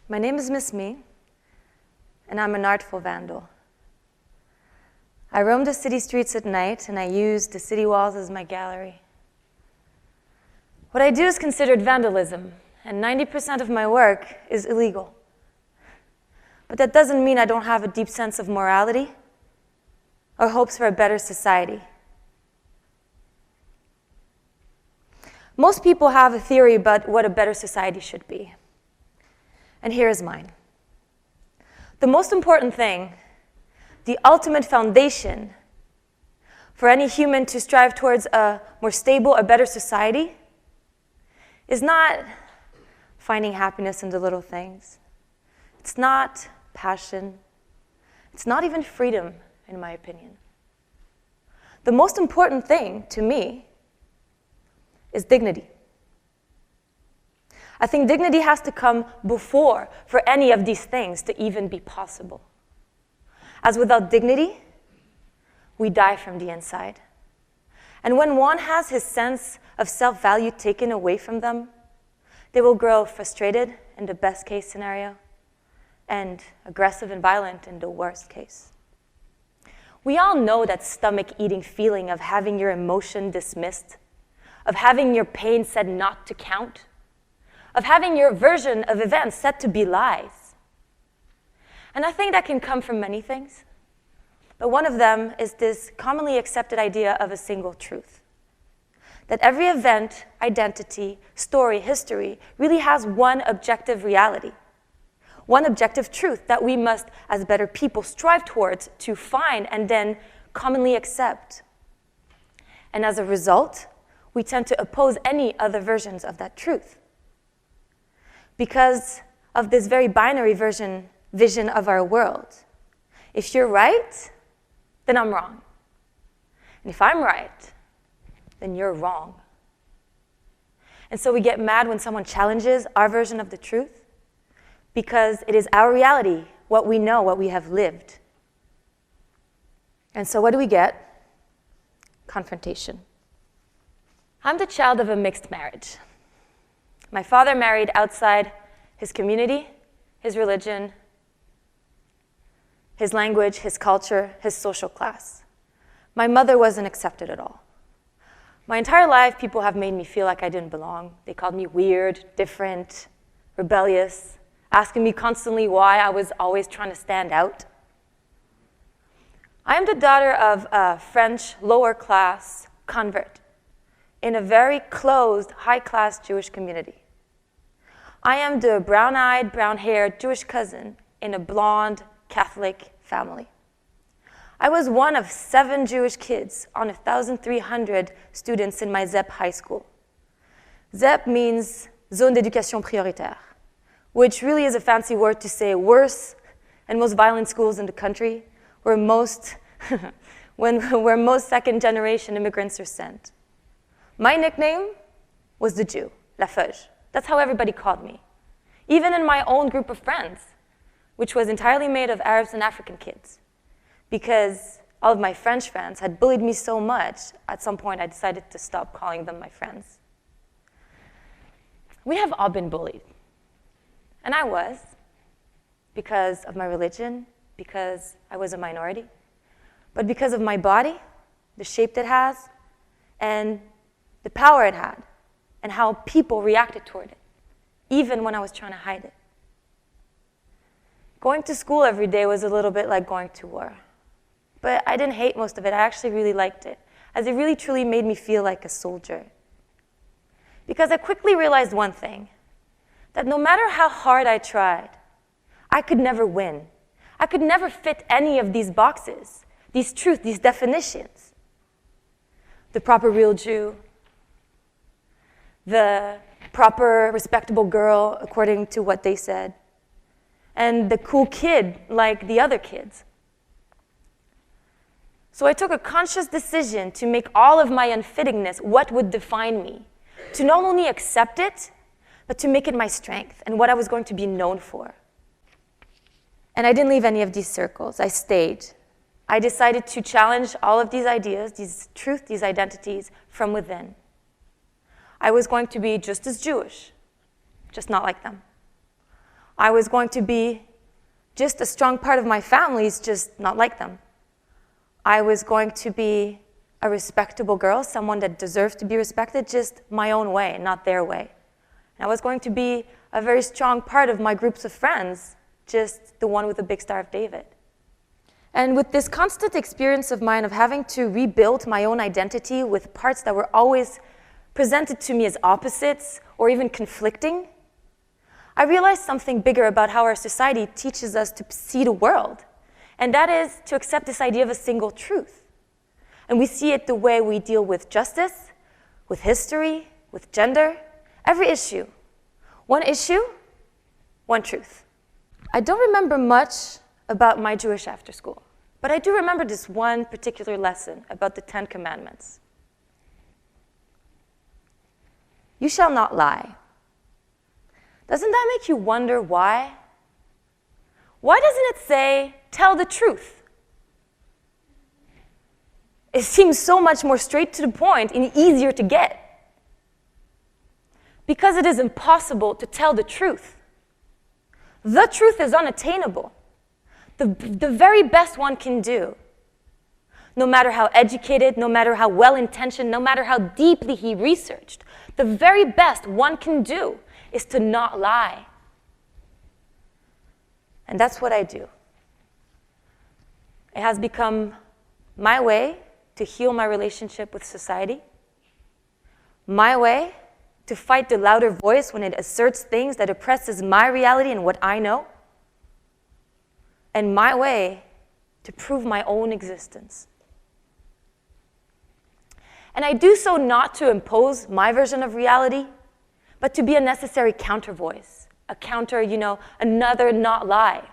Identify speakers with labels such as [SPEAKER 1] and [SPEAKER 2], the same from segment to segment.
[SPEAKER 1] My name is MissMe, and I'm an artful vandal. I roam the city streets at night, and I use the city walls as my gallery. What I do is considered vandalism, and 90% of my work is illegal. But that doesn't mean I don't have a deep sense of morality or hopes for a better society. Most people have a theory about what a better society should be. And here is mine. The most important thing, the ultimate foundation for any human to strive towards a more stable, a better society, is not finding happiness in the little things. It's not passion. It's not even freedom, in my opinion. The most important thing to me is dignity. I think dignity has to come before for any of these things to even be possible. As without dignity, we die from the inside. And when one has his sense of self-value taken away from them, they will grow frustrated in the best case scenario and aggressive and violent in the worst case. We all know that stomach-eating feeling of having your emotion dismissed, of having your pain said not to count, of having your version of events said to be lies. And I think that can come from many things. But one of them is this commonly accepted idea of a single truth. That every event, identity, story, history really has one objective reality. One objective truth that we must, as better people, strive towards to find and then commonly accept. And as a result, we tend to oppose any other versions of that truth. Because of this very binary vision of our world. If you're right, then I'm wrong. And if I'm right, then you're wrong. And so we get mad when someone challenges our version of the truth because it is our reality, what we know, what we have lived. And so what do we get? Confrontation. I'm the child of a mixed marriage. My father married outside his community, his religion, his language, his culture, his social class. My mother wasn't accepted at all. My entire life, people have made me feel like I didn't belong. They called me weird, different, rebellious, asking me constantly why I was always trying to stand out. I am the daughter of a French lower-class convert in a very closed, high-class Jewish community. I am the brown-eyed, brown-haired Jewish cousin in a blonde Catholic family. I was one of 7 Jewish kids on 1,300 students in my ZEP high school. ZEP means Zone d'Éducation Prioritaire, which really is a fancy word to say worse and most violent schools in the country, where most second-generation immigrants are sent. My nickname was the Jew, La Feuge. That's how everybody called me. Even in my own group of friends, which was entirely made of Arabs and African kids. Because all of my French friends had bullied me so much, at some point I decided to stop calling them my friends. We have all been bullied. And I was, because of my religion, because I was a minority, but because of my body, the shape it has, and the power it had, and how people reacted toward it, even when I was trying to hide it. Going to school every day was a little bit like going to war. But I didn't hate most of it. I actually really liked it, as it really truly made me feel like a soldier. Because I quickly realized one thing, that no matter how hard I tried, I could never win. I could never fit any of these boxes, these truths, these definitions. The proper real Jew, the proper respectable girl according to what they said, and the cool kid like the other kids. So I took a conscious decision to make all of my unfittingness what would define me, to not only accept it, but to make it my strength and what I was going to be known for. And I didn't leave any of these circles. I stayed. I decided to challenge all of these ideas, these truths, these identities from within. I was going to be just as Jewish, just not like them. I was going to be just a strong part of my family, is just not like them. I was going to be a respectable girl, someone that deserves to be respected, just my own way, not their way. And I was going to be a very strong part of my groups of friends, just the one with the big Star of David. And with this constant experience of mine of having to rebuild my own identity with parts that were always presented to me as opposites or even conflicting, I realized something bigger about how our society teaches us to see the world. And that is to accept this idea of a single truth. And we see it the way we deal with justice, with history, with gender, every issue. One issue, one truth. I don't remember much about my Jewish after school, but I do remember this one particular lesson about the 10 Commandments. You shall not lie. Doesn't that make you wonder why? Why doesn't it say, tell the truth? It seems so much more straight to the point and easier to get. Because it is impossible to tell the truth. The truth is unattainable. The very best one can do, no matter how educated, no matter how well-intentioned, no matter how deeply he researched, the very best one can do is to not lie. And that's what I do. It has become my way to heal my relationship with society, my way to fight the louder voice when it asserts things that oppresses my reality and what I know, and my way to prove my own existence. And I do so not to impose my version of reality, but to be a necessary counter voice, a counter, another not lie.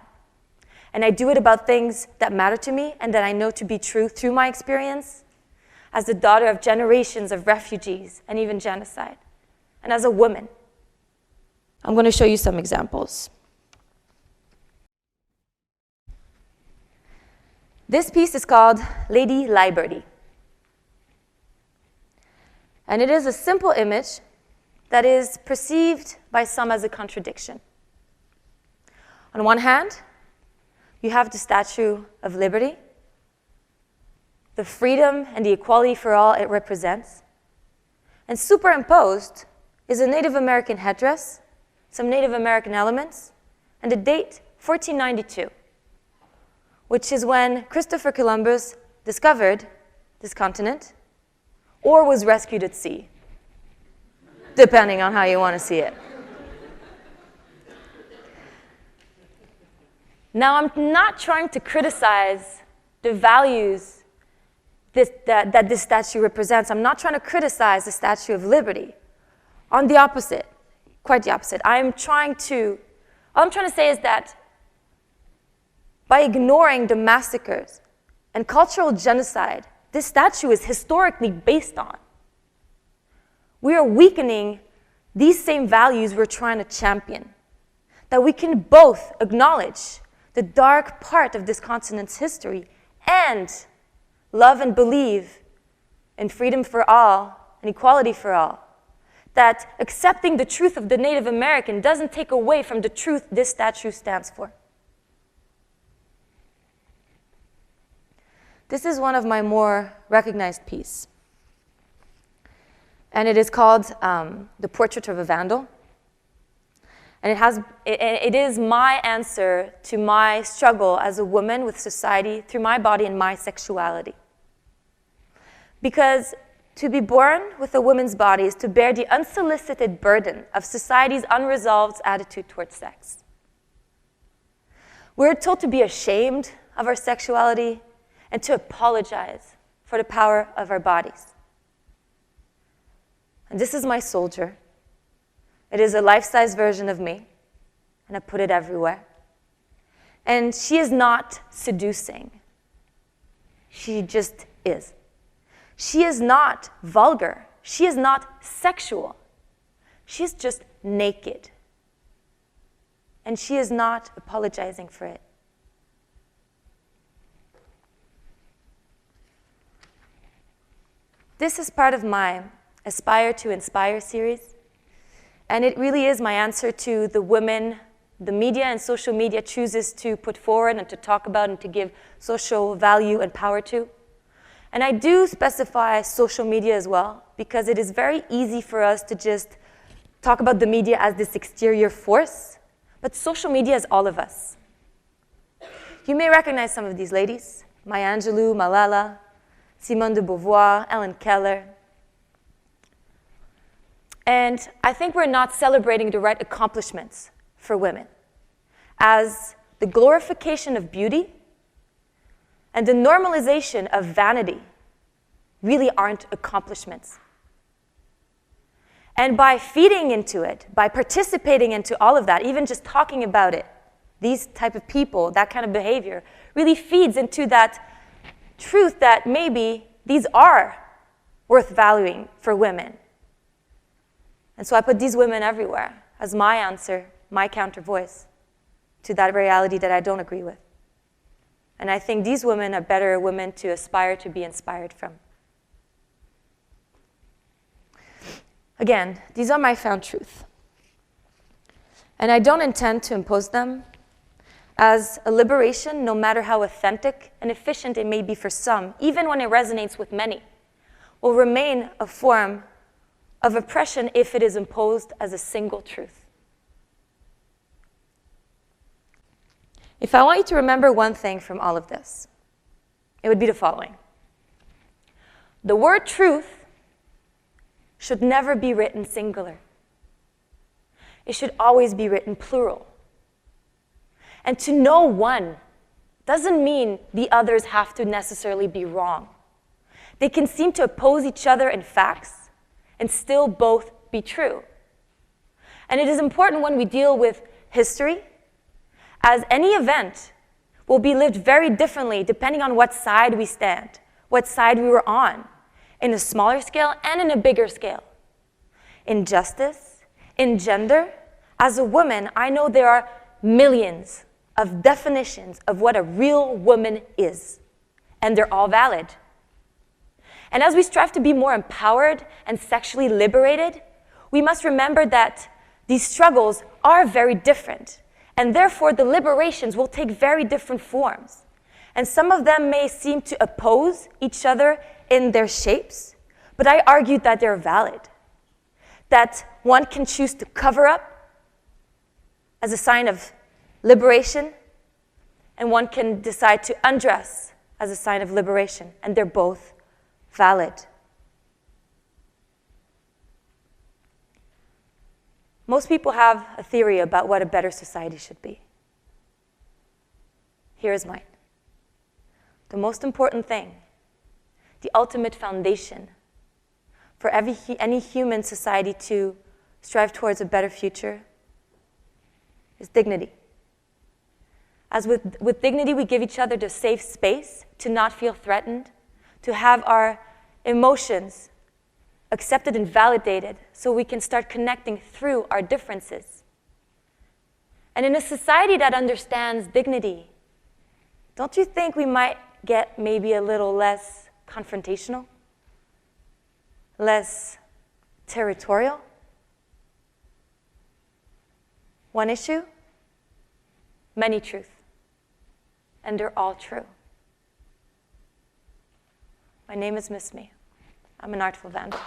[SPEAKER 1] And I do it about things that matter to me and that I know to be true through my experience as the daughter of generations of refugees and even genocide, and as a woman. I'm going to show you some examples. This piece is called Lady Liberty. And it is a simple image that is perceived by some as a contradiction. On one hand, you have the Statue of Liberty, the freedom and the equality for all it represents. And superimposed is a Native American headdress, some Native American elements, and the date 1492, which is when Christopher Columbus discovered this continent or was rescued at sea, depending on how you want to see it. Now, I'm not trying to criticize the values that this statue represents. I'm not trying to criticize the Statue of Liberty. On the opposite, quite the opposite. All I'm trying to say is that by ignoring the massacres and cultural genocide this statue is historically based on, we are weakening these same values we're trying to champion. That we can both acknowledge the dark part of this continent's history and love and believe in freedom for all and equality for all. That accepting the truth of the Native American doesn't take away from the truth this statue stands for. This is one of my more recognized pieces. And it is called The Portrait of a Vandal. And it is my answer to my struggle as a woman with society through my body and my sexuality. Because to be born with a woman's body is to bear the unsolicited burden of society's unresolved attitude towards sex. We're told to be ashamed of our sexuality and to apologize for the power of our bodies. And this is my soldier. It is a life-size version of me, and I put it everywhere. And she is not seducing. She just is. She is not vulgar. She is not sexual. She is just naked. And she is not apologizing for it. This is part of my Aspire to Inspire series. And it really is my answer to the women the media and social media chooses to put forward and to talk about and to give social value and power to. And I do specify social media as well, because it is very easy for us to just talk about the media as this exterior force, but social media is all of us. You may recognize some of these ladies: Maya Angelou, Malala, Simone de Beauvoir, Ellen Keller. And I think we're not celebrating the right accomplishments for women, as the glorification of beauty and the normalization of vanity really aren't accomplishments. And by feeding into it, by participating into all of that, even just talking about it, these type of people, that kind of behavior, really feeds into that truth that maybe these are worth valuing for women. And so I put these women everywhere as my answer, my counter voice to that reality that I don't agree with. And I think these women are better women to aspire to be inspired from. Again, these are my found truth. And I don't intend to impose them as a liberation, no matter how authentic and efficient it may be for some, even when it resonates with many, will remain a form of oppression if it is imposed as a single truth. If I want you to remember one thing from all of this, it would be the following. The word truth should never be written singular. It should always be written plural. And to know one doesn't mean the others have to necessarily be wrong. They can seem to oppose each other in facts and still both be true. And it is important when we deal with history, as any event will be lived very differently depending on what side we stand, what side we were on, in a smaller scale and in a bigger scale. In justice, in gender, as a woman, I know there are millions of definitions of what a real woman is, and they're all valid. And as we strive to be more empowered and sexually liberated, we must remember that these struggles are very different, and therefore the liberations will take very different forms. And some of them may seem to oppose each other in their shapes, but I argue that they're valid. That one can choose to cover up as a sign of liberation, and one can decide to undress as a sign of liberation, and they're both valid. Most people have a theory about what a better society should be. Here is mine. The most important thing, the ultimate foundation for any human society to strive towards a better future is dignity. As with dignity, we give each other the safe space to not feel threatened, to have our emotions accepted and validated so we can start connecting through our differences. And in a society that understands dignity, don't you think we might get maybe a little less confrontational? Less territorial? One issue, many truths, and they're all true. My name is MissMe. I'm an artful vandal.